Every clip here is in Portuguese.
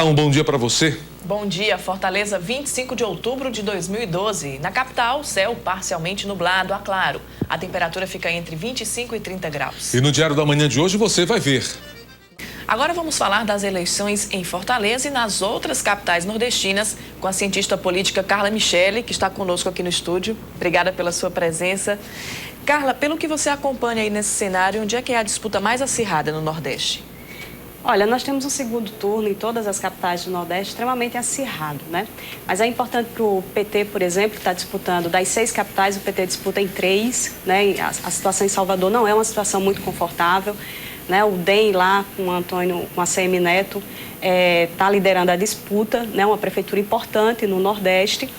Olá, um bom dia para você. Bom dia, Fortaleza, 25 de outubro de 2012. Na capital, céu parcialmente nublado a claro. A temperatura fica entre 25 e 30 graus. E no Diário da Manhã de hoje você vai ver. Agora vamos falar das eleições em Fortaleza e nas outras capitais nordestinas com a cientista política Carla Michele, que está conosco aqui no estúdio. Obrigada pela sua presença. Carla, pelo que você acompanha aí nesse cenário, onde é que é a disputa mais acirrada no Nordeste? Olha, nós temos um segundo turno em todas as capitais do Nordeste extremamente acirrado, né? Mas é importante para o PT, por exemplo, que está disputando das 6 capitais, o PT disputa em 3, né? A situação em Salvador não é uma situação muito confortável, né? O DEM lá com o Antônio, com a CM Neto, está liderando a disputa, né? Uma prefeitura importante no Nordeste.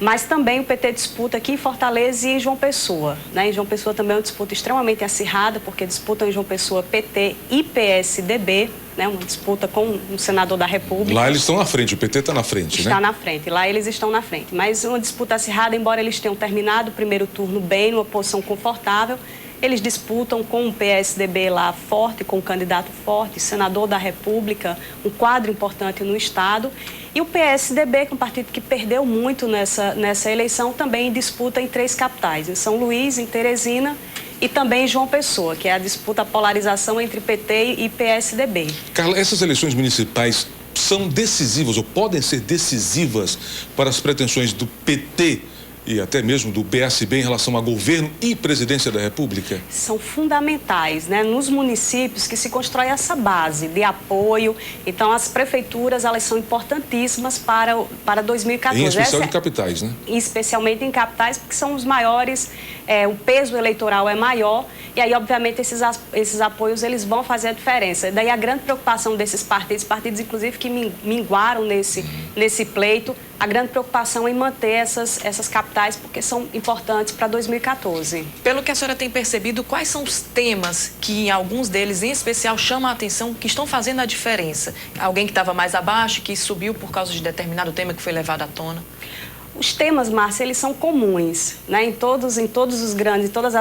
Mas também o PT disputa aqui em Fortaleza e em João Pessoa, né? Em João Pessoa também é uma disputa extremamente acirrada, porque disputam em João Pessoa PT e PSDB, né? Uma disputa com um senador da República. Lá eles estão na frente, o PT está na frente, Está na frente, lá eles estão na frente. Mas uma disputa acirrada, embora eles tenham terminado o primeiro turno bem, numa posição confortável, eles disputam com o PSDB lá forte, com um candidato forte, senador da República, um quadro importante no Estado. E o PSDB, que é um partido que perdeu muito nessa eleição, também disputa em 3 capitais, em São Luís, em Teresina e também em João Pessoa, que é a disputa, a polarização entre PT e PSDB. Carla, essas eleições municipais são decisivas ou podem ser decisivas para as pretensões do PT e até mesmo do PSB em relação a governo e presidência da República? São fundamentais, né? Nos municípios que se constrói essa base de apoio. Então, as prefeituras, elas são importantíssimas para 2014. Em especial em capitais, né? Especialmente em capitais, porque são os maiores, o peso eleitoral é maior. E aí, obviamente, esses apoios, eles vão fazer a diferença. Daí a grande preocupação desses partidos inclusive, que minguaram nesse pleito, a grande preocupação em manter essas capitais, porque são importantes para 2014. Pelo que a senhora tem percebido, quais são os temas que, em alguns deles, em especial, chamam a atenção, que estão fazendo a diferença? Alguém que estava mais abaixo, que subiu por causa de determinado tema que foi levado à tona? Os temas, Márcia, eles são comuns, né? Em todas as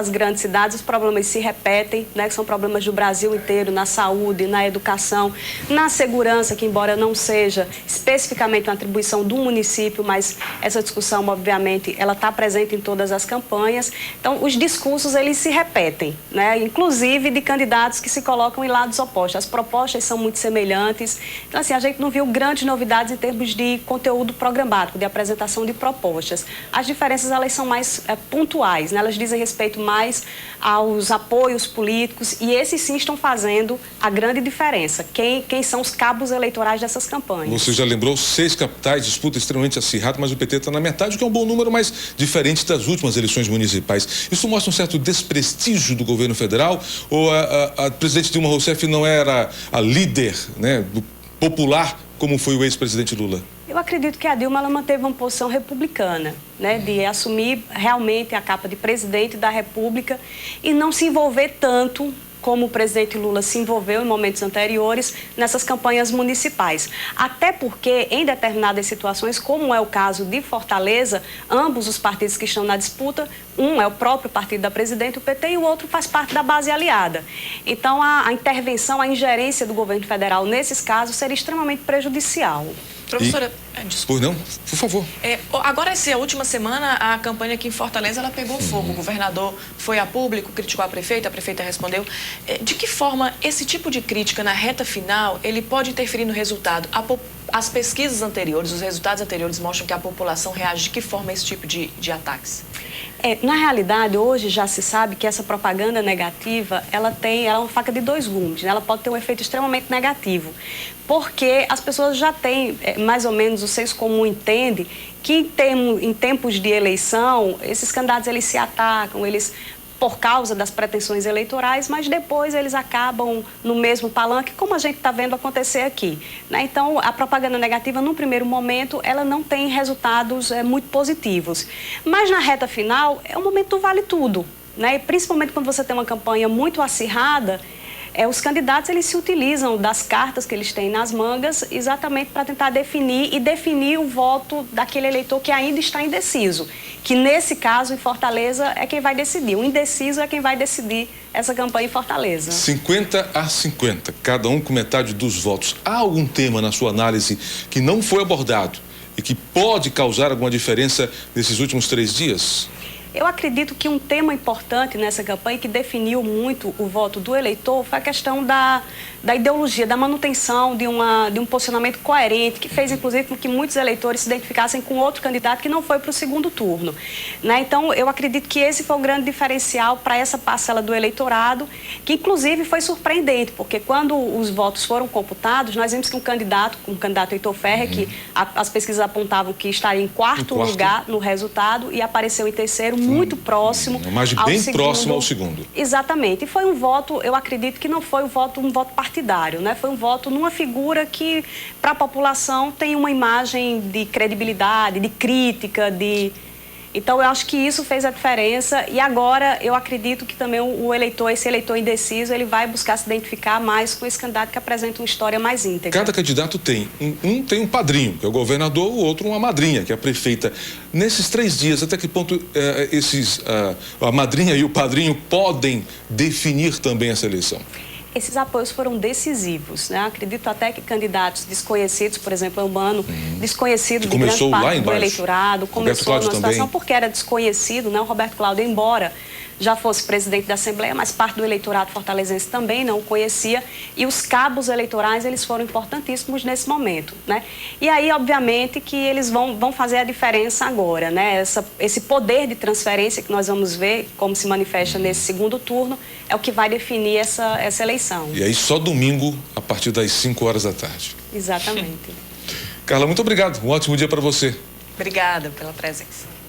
grandes cidades, os problemas se repetem, né? Que são problemas do Brasil inteiro, na saúde, na educação, na segurança, que embora não seja especificamente uma atribuição do município, mas essa discussão, obviamente, ela está presente em todas as campanhas. Então, os discursos, eles se repetem, né? Inclusive de candidatos que se colocam em lados opostos. As propostas são muito semelhantes. Então, assim, a gente não viu grandes novidades em termos de conteúdo programático, de apresentação de propostas. As diferenças, elas são mais pontuais, né? Elas dizem respeito mais aos apoios políticos e esses sim estão fazendo a grande diferença. Quem são os cabos eleitorais dessas campanhas? Você já lembrou, 6 capitais, disputa extremamente acirrada, mas o PT está na metade, o que é um bom número, mas diferente das últimas eleições municipais. Isso mostra um certo desprestígio do governo federal, ou a presidente Dilma Rousseff não era a líder, né, do popular, como foi o ex-presidente Lula? Eu acredito que a Dilma, ela manteve uma posição republicana, né, de assumir realmente a capa de presidente da República e não se envolver tanto como o presidente Lula se envolveu em momentos anteriores nessas campanhas municipais. Até porque, em determinadas situações, como é o caso de Fortaleza, ambos os partidos que estão na disputa, um é o próprio partido da presidente, o PT, e o outro faz parte da base aliada. Então, a intervenção, a ingerência do governo federal nesses casos seria extremamente prejudicial. Professora, Pois não, por favor. Agora, essa última semana, a campanha aqui em Fortaleza, ela pegou fogo. O governador foi a público, criticou a prefeita respondeu. De que forma esse tipo de crítica na reta final, ele pode interferir no resultado? As pesquisas anteriores, os resultados anteriores mostram que a população reage de que forma a esse tipo de ataques? Na realidade, hoje já se sabe que essa propaganda negativa, ela é uma faca de 2 gumes, né? Ela pode ter um efeito extremamente negativo, porque as pessoas já têm, mais ou menos, o senso comum entende que em tempos de eleição, esses candidatos, eles se atacam, por causa das pretensões eleitorais, mas depois eles acabam no mesmo palanque, como a gente está vendo acontecer aqui, né? Então, a propaganda negativa, no primeiro momento, ela não tem resultados muito positivos. Mas na reta final, é o momento do vale tudo, né? E principalmente quando você tem uma campanha muito acirrada, os candidatos eles se utilizam das cartas que eles têm nas mangas exatamente para tentar definir o voto daquele eleitor que ainda está indeciso, que nesse caso em Fortaleza é quem vai decidir. O indeciso é quem vai decidir essa campanha em Fortaleza. 50-50, cada um com metade dos votos. Há algum tema na sua análise que não foi abordado e que pode causar alguma diferença nesses últimos 3 dias? Eu acredito que um tema importante nessa campanha que definiu muito o voto do eleitor foi a questão da ideologia, da manutenção de um posicionamento coerente, que fez, inclusive, com que muitos eleitores se identificassem com outro candidato que não foi para o segundo turno, né? Então, eu acredito que esse foi o grande diferencial para essa parcela do eleitorado, que, inclusive, foi surpreendente, porque quando os votos foram computados, nós vimos que um candidato Heitor Ferrer, que as pesquisas apontavam que estaria em quarto lugar no resultado e apareceu em terceiro, muito próximo uma imagem bem próxima ao segundo. Exatamente. E foi um voto, eu acredito que não foi um voto partidário, né? Foi um voto numa figura que, para a população, tem uma imagem de credibilidade, de crítica, Então, eu acho que isso fez a diferença e agora eu acredito que também esse eleitor indeciso, ele vai buscar se identificar mais com esse candidato que apresenta uma história mais íntegra. Cada candidato tem um padrinho, que é o governador, o outro uma madrinha, que é a prefeita. Nesses 3 dias, até que ponto a madrinha e o padrinho podem definir também essa eleição? Esses apoios foram decisivos, né? Acredito até que candidatos desconhecidos, por exemplo, Eumano, desconhecido de grande parte do eleitorado, começou numa situação porque era desconhecido, né? O Roberto Cláudio, embora já fosse presidente da Assembleia, mas parte do eleitorado fortalezense também não o conhecia, e os cabos eleitorais, eles foram importantíssimos nesse momento, né? E aí, obviamente, que eles vão fazer a diferença agora, né? Esse poder de transferência que nós vamos ver, como se manifesta nesse segundo turno, é o que vai definir essa eleição. E aí, só domingo, a partir das 5 horas da tarde. Exatamente. Carla, muito obrigado. Um ótimo dia para você. Obrigada pela presença.